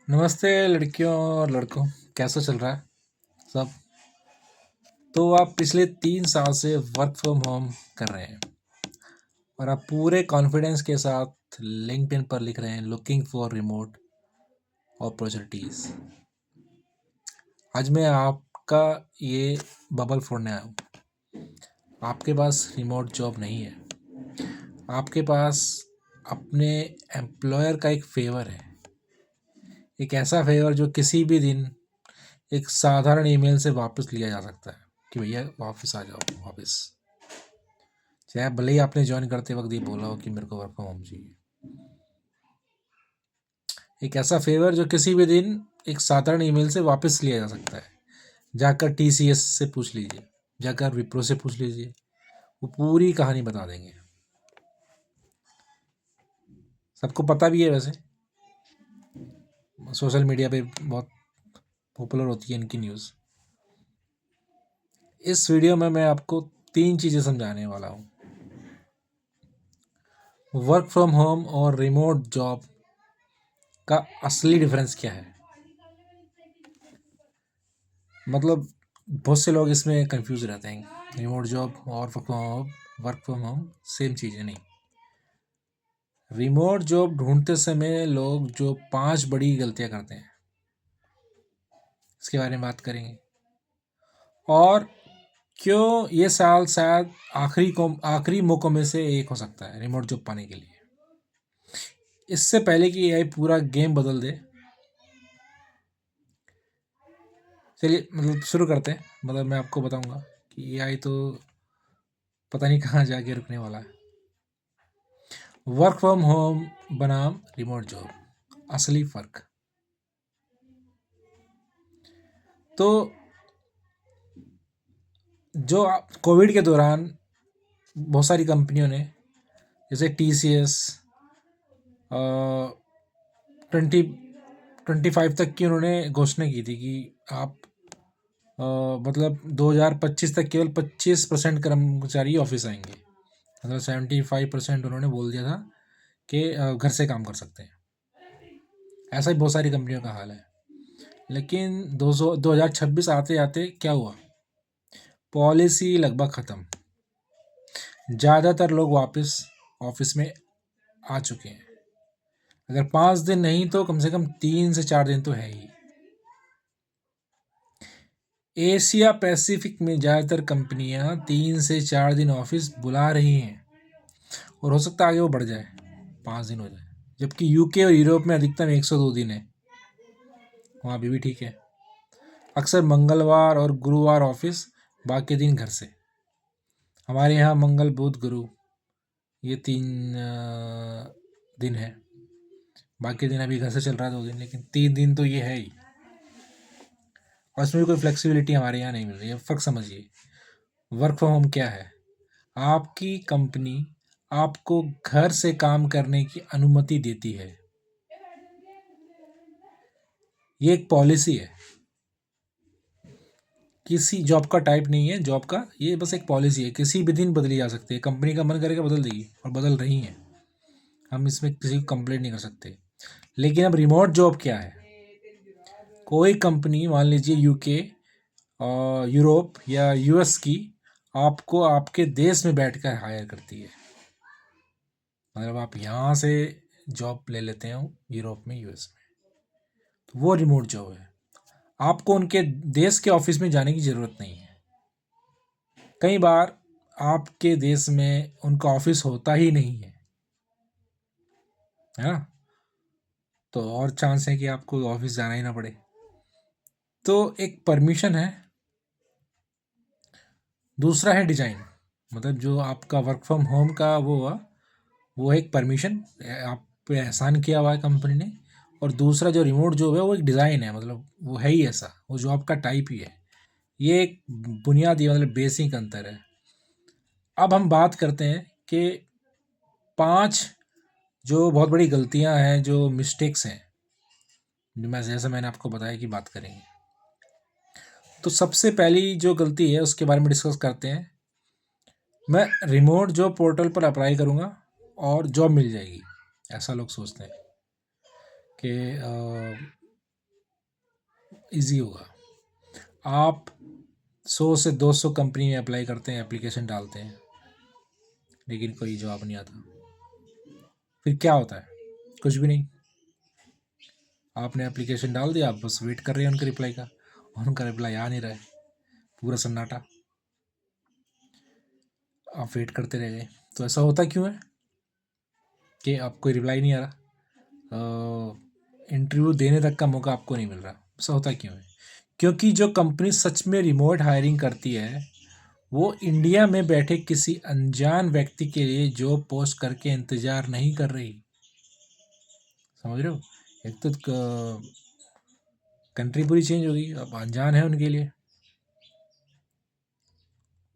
नमस्ते लड़कियों और लड़कों, कैसा चल रहा है सब? तो आप पिछले 3 साल से वर्क फ्रॉम होम कर रहे हैं और आप पूरे कॉन्फिडेंस के साथ लिंक्डइन पर लिख रहे हैं लुकिंग फॉर रिमोट अपॉर्चुनिटीज़। आज मैं आपका ये बबल फोड़ने आया हूँ। आपके पास रिमोट जॉब नहीं है, आपके पास अपने एम्प्लॉयर का एक फेवर है, एक ऐसा फेवर जो किसी भी दिन एक साधारण ईमेल से वापस लिया जा सकता है कि भैया वापस आ जाओ वापस, चाहे भले ही आपने ज्वाइन करते वक्त ये बोला हो कि मेरे को वर्क फ्रॉम होम चाहिए। एक ऐसा फेवर जो किसी भी दिन एक साधारण ईमेल से वापस लिया जा सकता है। जाकर टीसीएस से पूछ लीजिए, जाकर विप्रो से पूछ लीजिए, वो पूरी कहानी बता देंगे। सबको पता भी है, वैसे सोशल मीडिया पे बहुत पॉपुलर होती है इनकी न्यूज़। इस वीडियो में मैं आपको 3 चीज़ें समझाने वाला हूँ। वर्क फ्रॉम होम और रिमोट जॉब का असली डिफरेंस क्या है। मतलब बहुत से लोग इसमें कंफ्यूज रहते हैं, रिमोट जॉब और वर्क फ्रॉम होम सेम चीज़ें नहीं। रिमोट जॉब ढूंढते समय लोग जो 5 बड़ी गलतियां करते हैं, इसके बारे में बात करेंगे। और क्यों ये साल शायद आखिरी मौकों में से एक हो सकता है रिमोट जॉब पाने के लिए। इससे पहले कि एआई पूरा गेम बदल दे, चलिए शुरू करते हैं। मैं आपको बताऊंगा कि एआई तो पता नहीं कहाँ जाके रुकने वाला है। वर्क फ्रॉम होम बनाम रिमोट जॉब, असली फ़र्क। तो जो कोविड के दौरान बहुत सारी कंपनियों ने, जैसे TCS 2025 तक की उन्होंने घोषणा की थी कि आप 2025 तक केवल 25% कर्मचारी ऑफिस आएंगे। 75% उन्होंने बोल दिया था कि घर से काम कर सकते हैं। ऐसा ही बहुत सारी कंपनियों का हाल है। लेकिन 2026 आते आते क्या हुआ, पॉलिसी लगभग ख़त्म। ज़्यादातर लोग वापस ऑफिस में आ चुके हैं। अगर 5 दिन नहीं तो कम से कम 3 से 4 दिन तो है ही। एशिया पैसिफिक में ज़्यादातर कंपनियां 3 से 4 दिन ऑफिस बुला रही हैं और हो सकता है आगे वो बढ़ जाए, 5 दिन हो जाए। जबकि यूके और यूरोप में अधिकतम 102 दिन है, वहाँ भी ठीक है। अक्सर मंगलवार और गुरुवार ऑफिस, बाकी दिन घर से। हमारे यहाँ मंगल बुध गुरु ये 3 दिन है, बाकी दिन अभी घर से चल रहा है 2 दिन, लेकिन 3 दिन तो ये है ही। और इसमें भी कोई फ्लेक्सिबिलिटी हमारे यहाँ नहीं मिल रही है। फ़र्क समझिए, वर्क फ्रॉम होम क्या है। आपकी कंपनी आपको घर से काम करने की अनुमति देती है, ये एक पॉलिसी है, किसी जॉब का टाइप नहीं है। जॉब का ये बस एक पॉलिसी है, किसी भी दिन बदली जा सकती है। कंपनी का मन करेगा बदल देगी और बदल रही है, हम इसमें किसी को कंप्लेंट नहीं कर सकते। लेकिन अब रिमोट जॉब क्या है, कोई कंपनी मान लीजिए यूके और यूरोप या यूएस की आपको आपके देश में बैठकर हायर करती है। आप यहाँ से जॉब ले लेते हो यूरोप में, यूएस में, तो वो रिमोट जॉब है। आपको उनके देश के ऑफिस में जाने की ज़रूरत नहीं है। कई बार आपके देश में उनका ऑफिस होता ही नहीं है ना, तो और चांस है कि आपको ऑफिस जाना ही ना पड़े। तो एक परमिशन है, दूसरा है डिजाइन। जो आपका वर्क फ्रॉम होम का वो हुआ, वो एक परमिशन आप पे एहसान किया हुआ है कंपनी ने। और दूसरा जो रिमोट जॉब है वो एक डिज़ाइन है, वो है ही ऐसा, वो जॉब का टाइप ही है। ये एक बुनियादी बेसिक अंतर है। अब हम बात करते हैं कि 5 जो बहुत बड़ी गलतियां हैं, जो मिस्टेक्स हैं, जो जैसे मैंने आपको बताया कि बात करेंगे। तो सबसे पहली जो गलती है उसके बारे में डिस्कस करते हैं। मैं रिमोट जॉब पोर्टल पर अप्लाई करूँगा और जॉब मिल जाएगी, ऐसा लोग सोचते हैं कि इजी होगा। आप 100 से 200 कंपनी में अप्लाई करते हैं, एप्लीकेशन डालते हैं, लेकिन कोई जवाब नहीं आता। फिर क्या होता है? कुछ भी नहीं। आपने एप्लीकेशन डाल दिया, आप बस वेट कर रहे हैं उनके रिप्लाई का, और उनका रिप्लाई आ नहीं रहा है, पूरा सन्नाटा, आप वेट करते रह गए। तो ऐसा होता क्यों है कि आपको रिप्लाई नहीं आ रहा, इंटरव्यू देने तक का मौका आपको नहीं मिल रहा? ऐसा होता क्यों है? क्योंकि जो कंपनी सच में रिमोट हायरिंग करती है वो इंडिया में बैठे किसी अनजान व्यक्ति के लिए जॉब पोस्ट करके इंतजार नहीं कर रही। समझ रहे हो? एक तो कंट्री पूरी चेंज होगी, अब अनजान है उनके लिए,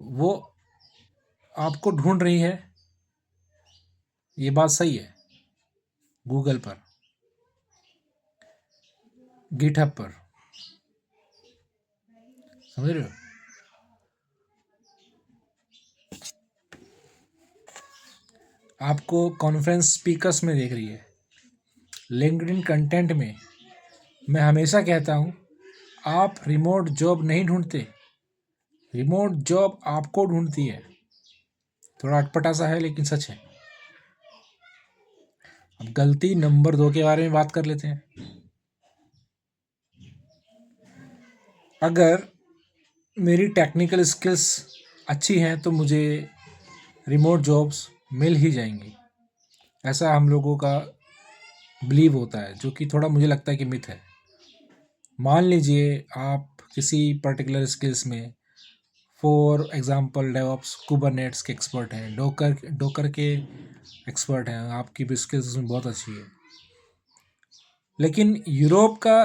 वो आपको ढूंढ रही है। ये बात सही है। गूगल पर, गिटहब पर, समझ रहे हो? आपको कॉन्फ्रेंस स्पीकर्स में देख रही है, लिंक्डइन कंटेंट में। मैं हमेशा कहता हूँ, आप रिमोट जॉब नहीं ढूंढते, रिमोट जॉब आपको ढूंढती है। थोड़ा अटपटा सा है लेकिन सच है। अब गलती नंबर 2 के बारे में बात कर लेते हैं। अगर मेरी टेक्निकल स्किल्स अच्छी हैं तो मुझे रिमोट जॉब्स मिल ही जाएंगी, ऐसा हम लोगों का बिलीव होता है, जो कि थोड़ा मुझे लगता है कि मिथ है। मान लीजिए आप किसी पर्टिकुलर स्किल्स में, फॉर एग्जांपल डेवऑप्स कुबरनेट्स के एक्सपर्ट हैं, डोकर के एक्सपर्ट हैं, आपकी भी स्किल्स उसमें बहुत अच्छी है, लेकिन यूरोप का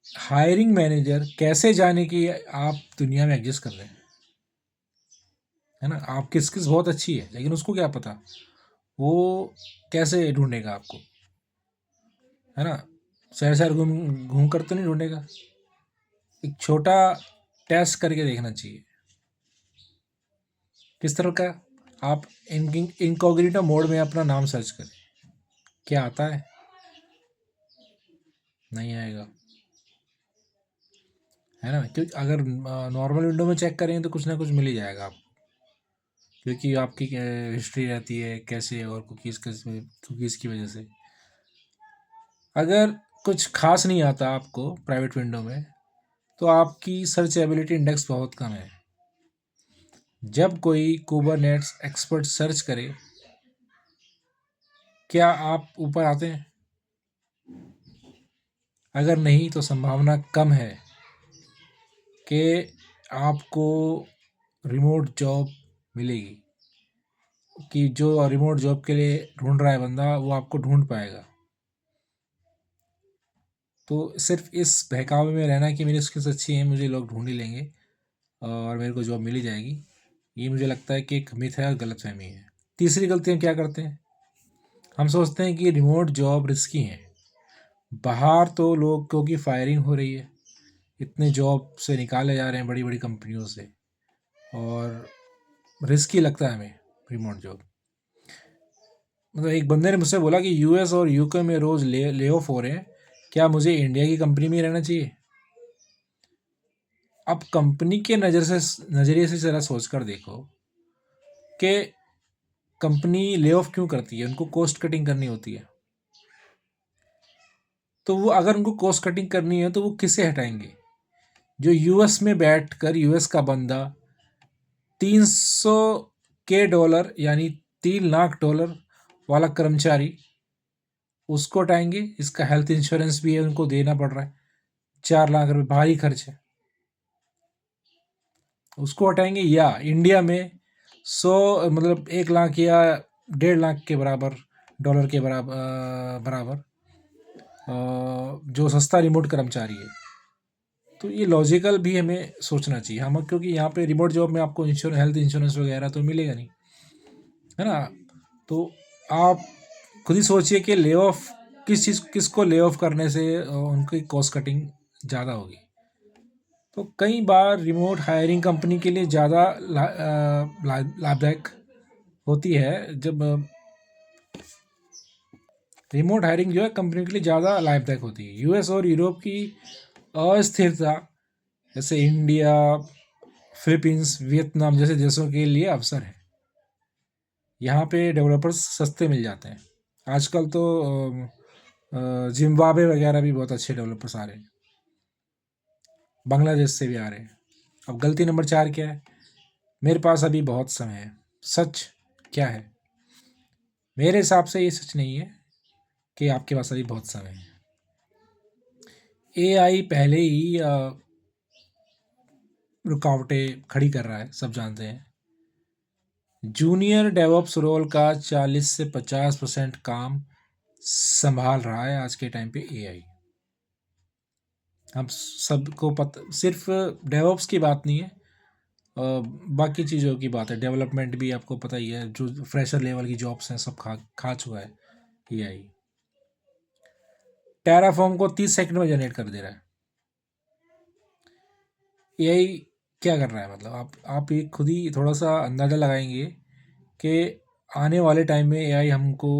हायरिंग मैनेजर कैसे जाने कि आप दुनिया में एग्जिस्ट कर रहे हैं? है ना? आपकी स्किल्स बहुत अच्छी है लेकिन उसको क्या पता, वो कैसे ढूंढेगा आपको? है ना? शहर शहर घूम घूम कर तो नहीं ढूंढेगा। एक छोटा टेस्ट करके देखना चाहिए। किस तरह का? आप इनकॉग्निटो मोड में अपना नाम सर्च करें, क्या आता है? नहीं आएगा, है ना? क्योंकि अगर नॉर्मल विंडो में चेक करेंगे तो कुछ ना कुछ मिल ही जाएगा आपको, क्योंकि आपकी हिस्ट्री रहती है कैसे, और कुकीज़ की वजह से। अगर कुछ खास नहीं आता आपको प्राइवेट विंडो में, तो आपकी सर्चेबिलिटी इंडेक्स बहुत कम है। जब कोई कुबरनेट्स एक्सपर्ट सर्च करे, क्या आप ऊपर आते हैं? अगर नहीं तो संभावना कम है कि आपको रिमोट जॉब मिलेगी, कि जो रिमोट जॉब के लिए ढूंढ रहा है बंदा वो आपको ढूंढ पाएगा। तो सिर्फ इस बहकावे में रहना कि मेरी स्किल्स अच्छी हैं, मुझे लोग ढूंढ ही लेंगे और मेरे को जॉब मिल ही जाएगी, ये मुझे लगता है कि एक मिथ है और गलतफहमी है। तीसरी गलती हम क्या करते हैं? हम सोचते हैं कि रिमोट जॉब रिस्की है। बाहर तो लोगों की फायरिंग हो रही है, इतने जॉब से निकाले जा रहे हैं बड़ी बड़ी कंपनियों से, और रिस्की लगता है हमें रिमोट जॉब। मतलब एक बंदे ने मुझसे बोला कि यूएस और यूके में रोज़ ले ऑफ हो रहे हैं, क्या मुझे इंडिया की कंपनी में ही रहना चाहिए? अब कंपनी के नज़रिए से ज़रा सोच कर देखो कि कंपनी ले ऑफ क्यों करती है? उनको कॉस्ट कटिंग करनी होती है। तो वो अगर उनको कॉस्ट कटिंग करनी है तो वो किसे हटाएंगे? जो यूएस में बैठकर यूएस का बंदा 300 के डॉलर यानी $3 लाख वाला कर्मचारी, उसको हटाएंगे? इसका हेल्थ इंश्योरेंस भी है, उनको देना पड़ रहा है, 4 लाख रुपए भारी खर्च है, उसको हटाएंगे? या इंडिया में 1 लाख या 1.5 लाख के बराबर, डॉलर के बराबर जो सस्ता रिमोट कर्मचारी है? तो ये लॉजिकल भी हमें सोचना चाहिए हम, क्योंकि यहाँ पे रिमोट जॉब में आपको हेल्थ इंश्योरेंस वगैरह तो मिलेगा नहीं, है ना? तो आप खुद ही सोचिए कि ले ऑफ किसको ले ऑफ करने से उनकी कॉस्ट कटिंग ज़्यादा होगी। तो कई बार रिमोट हायरिंग कंपनी के लिए ज़्यादा लाभदायक होती है। जब रिमोट हायरिंग जो है कंपनी के लिए ज़्यादा लाभदायक होती है। यूएस और यूरोप की अस्थिरता जैसे इंडिया, फिलीपींस, वियतनाम जैसे देशों के लिए अवसर है। यहाँ पे डेवलपर्स सस्ते मिल जाते हैं। आजकल तो जिम्बाब्वे वगैरह भी बहुत अच्छे डेवलपर्स आ रहे हैं, बांग्लादेश से भी आ रहे हैं। अब गलती नंबर 4 क्या है? मेरे पास अभी बहुत समय है। सच क्या है? मेरे हिसाब से ये सच नहीं है कि आपके पास अभी बहुत समय है। एआई पहले ही रुकावटें खड़ी कर रहा है, सब जानते हैं। जूनियर डेवऑप्स रोल का 40 से 50% काम संभाल रहा है आज के टाइम पे एआई। हम सबको पता, सिर्फ डेवऑप्स की बात नहीं है, बाकी चीज़ों की बात है। डेवलपमेंट भी आपको पता ही है, जो फ्रेशर लेवल की जॉब्स हैं सब खा खा चुका है एआई। टेराफॉर्म को 30 सेकंड में जनरेट कर दे रहा है एआई। क्या कर रहा है मतलब? आप ये खुद ही थोड़ा सा अंदाज़ा लगाएंगे कि आने वाले टाइम में एआई हमको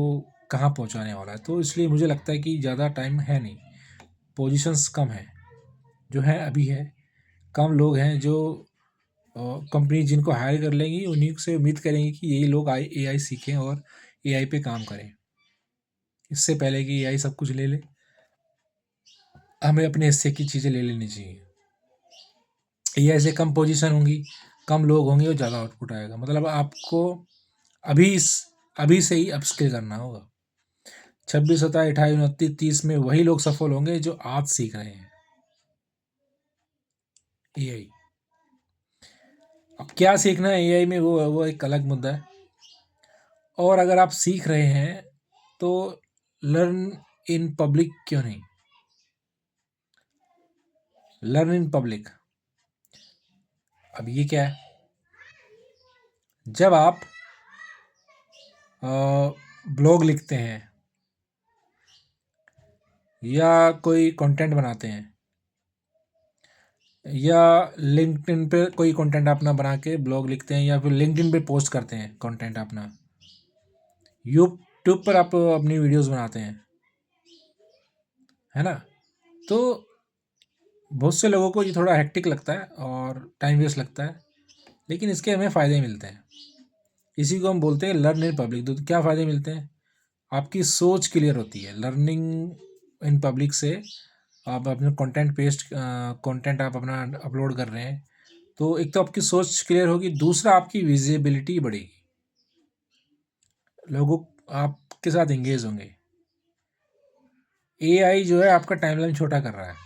कहाँ पहुँचाने वाला है। तो इसलिए मुझे लगता है कि ज़्यादा टाइम है नहीं, पोजीशंस कम है, जो है अभी है, कम लोग हैं जो कंपनी जिनको हायर कर लेंगी उन्हीं से उम्मीद करेंगे कि यही लोग एआई सीखें और एआई पे काम करें। इससे पहले कि एआई सब कुछ ले ले, हमें अपने हिस्से की चीज़ें ले लेनी चाहिए। एआई से कम पोजीशन होंगी, कम लोग होंगे और ज़्यादा आउटपुट आएगा। मतलब आपको अभी अभी से ही अपस्किल करना होगा। 26, 27, 28, 29, 30 में वही लोग सफल होंगे जो आज सीख रहे हैं एआई। अब क्या सीखना है एआई में, वो एक अलग मुद्दा है। और अगर आप सीख रहे हैं तो लर्न इन पब्लिक क्यों नहीं? लर्न इन पब्लिक, अब ये क्या है? जब आप ब्लॉग लिखते हैं या कोई कंटेंट बनाते हैं या लिंक्डइन पे कोई कंटेंट अपना बना के ब्लॉग लिखते हैं या फिर लिंक्डइन पे पोस्ट करते हैं कंटेंट अपना, यूट्यूब पर आप अपनी वीडियोस बनाते हैं, है ना? तो बहुत से लोगों को ये थोड़ा हेक्टिक लगता है और टाइम वेस्ट लगता है, लेकिन इसके हमें फ़ायदे मिलते हैं। इसी को हम बोलते हैं लर्न इन पब्लिक। तो क्या फ़ायदे मिलते हैं? आपकी सोच क्लियर होती है। लर्निंग इन पब्लिक से आप अपने कंटेंट आप अपना अपलोड कर रहे हैं, तो एक तो आपकी सोच क्लियर होगी, दूसरा आपकी विजिबिलिटी बढ़ेगी, लोगों आपके साथ एंगेज होंगे। एआई जो है आपका टाइमलाइन छोटा कर रहा है।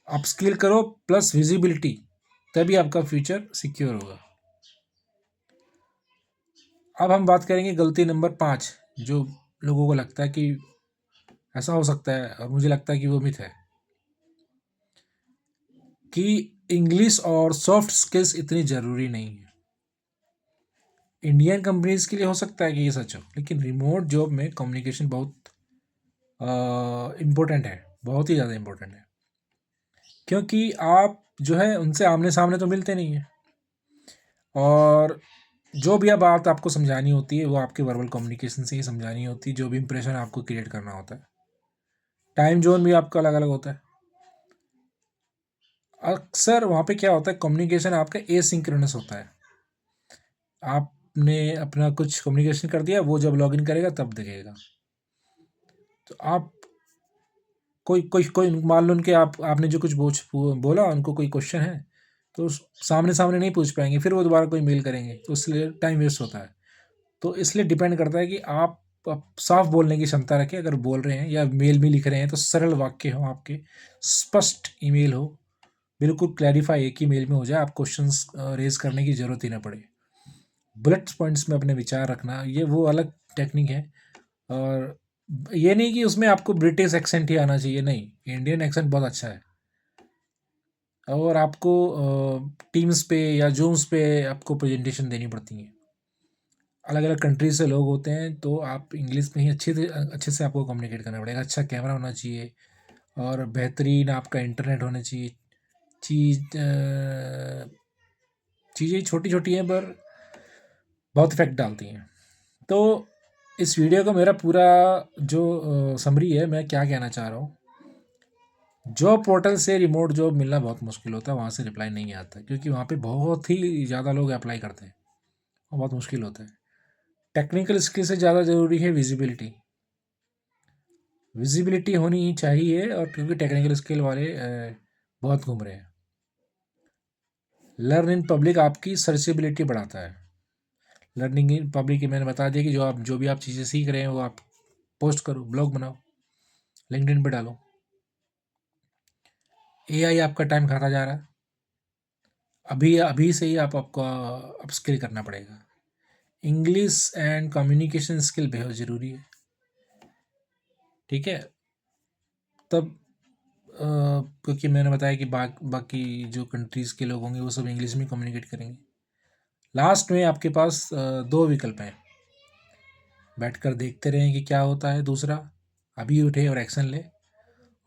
आप स्किल करो प्लस विजिबिलिटी, तभी आपका फ्यूचर सिक्योर होगा। अब हम बात करेंगे गलती नंबर 5, जो लोगों को लगता है कि ऐसा हो सकता है, और मुझे लगता है कि वो मिथ है, कि इंग्लिश और सॉफ्ट स्किल्स इतनी ज़रूरी नहीं है। इंडियन कंपनीज के लिए हो सकता है कि ये सच हो, लेकिन रिमोट जॉब में कम्युनिकेशन बहुत इम्पोर्टेंट है, बहुत ही ज़्यादा इम्पोर्टेंट है। क्योंकि आप जो है उनसे आमने सामने तो मिलते नहीं हैं, और जो भी आप बात आपको समझानी होती है वो आपके वर्बल कम्युनिकेशन से ही समझानी होती है, जो भी इंप्रेशन आपको क्रिएट करना होता है। टाइम जोन भी आपका अलग अलग होता है। अक्सर वहाँ पे क्या होता है, कम्युनिकेशन आपका एसिंक्रोनस होता है। आपने अपना कुछ कम्युनिकेशन कर दिया, वो जब लॉगिन करेगा तब देखेगा। तो आप कोई कोई कोई मान लो उनके आपने जो कुछ बोला, उनको कोई क्वेश्चन है तो सामने सामने नहीं पूछ पाएंगे, फिर वो दोबारा कोई मेल करेंगे, तो इसलिए टाइम वेस्ट होता है। तो इसलिए डिपेंड करता है कि आप साफ बोलने की क्षमता रखें। अगर बोल रहे हैं या मेल भी लिख रहे हैं तो सरल वाक्य हो आपके, स्पष्ट ईमेल हो, बिल्कुल क्लैरिफाई एक ही मेल में हो जाए, आप क्वेश्चंस रेज करने की ज़रूरत ही ना पड़े। बुलेट पॉइंट्स में अपने विचार रखना, ये वो अलग टेक्निक है। और ये नहीं कि उसमें आपको ब्रिटिश एक्सेंट ही आना चाहिए, नहीं, इंडियन एक्सेंट बहुत अच्छा है। और आपको टीम्स पे या जूम्स पे आपको प्रेजेंटेशन देनी पड़ती है, अलग अलग कंट्रीज से लोग होते हैं, तो आप इंग्लिश में ही अच्छे से आपको कम्युनिकेट करना पड़ेगा। अच्छा कैमरा होना चाहिए और बेहतरीन आपका इंटरनेट होना चाहिए। चीज़ें छोटी छोटी हैं पर बहुत इफेक्ट डालती हैं। तो इस वीडियो का मेरा पूरा जो समरी है, मैं क्या कहना चाह रहा हूँ, जॉब पोर्टल से रिमोट जॉब मिलना बहुत मुश्किल होता है, वहाँ से रिप्लाई नहीं आता क्योंकि वहाँ पे बहुत ही ज़्यादा लोग अप्लाई करते हैं और बहुत मुश्किल होता है। टेक्निकल स्किल से ज़्यादा ज़रूरी है विजिबिलिटी। विजिबिलिटी होनी ही चाहिए, और क्योंकि टेक्निकल स्किल वाले बहुत घूम रहे हैं। लर्न इन पब्लिक आपकी सर्चेबिलिटी बढ़ाता है। लर्निंग इन पब्लिक मैंने बता दिया कि जो भी आप चीज़ें सीख रहे हैं वो आप पोस्ट करो, ब्लॉग बनाओ, लिंक्डइन पे डालो। एआई आपका टाइम खाता जा रहा है, अभी अभी से ही आपको अपस्किल करना पड़ेगा। इंग्लिश एंड कम्युनिकेशन स्किल बेहद ज़रूरी है, ठीक है। तब क्योंकि मैंने बताया कि बाकी जो कंट्रीज़ के लोग होंगे वो सब इंग्लिश में कम्युनिकेट करेंगे। लास्ट में आपके पास दो विकल्प हैं, बैठकर देखते रहें कि क्या होता है। दूसरा, अभी उठे और एक्शन ले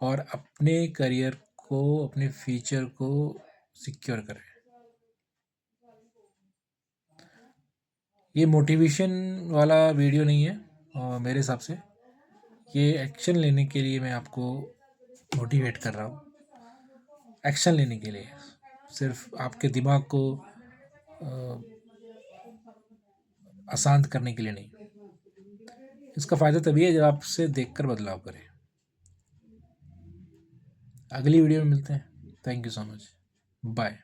और अपने करियर को, अपने फ्यूचर को सिक्योर करें। ये मोटिवेशन वाला वीडियो नहीं है, और मेरे हिसाब से ये एक्शन लेने के लिए मैं आपको मोटिवेट कर रहा हूँ। एक्शन लेने के लिए, सिर्फ आपके दिमाग को अशांत करने के लिए नहीं। इसका फ़ायदा तभी है जब आपसे देखकर बदलाव करें। अगली वीडियो में मिलते हैं। Thank you so much, bye.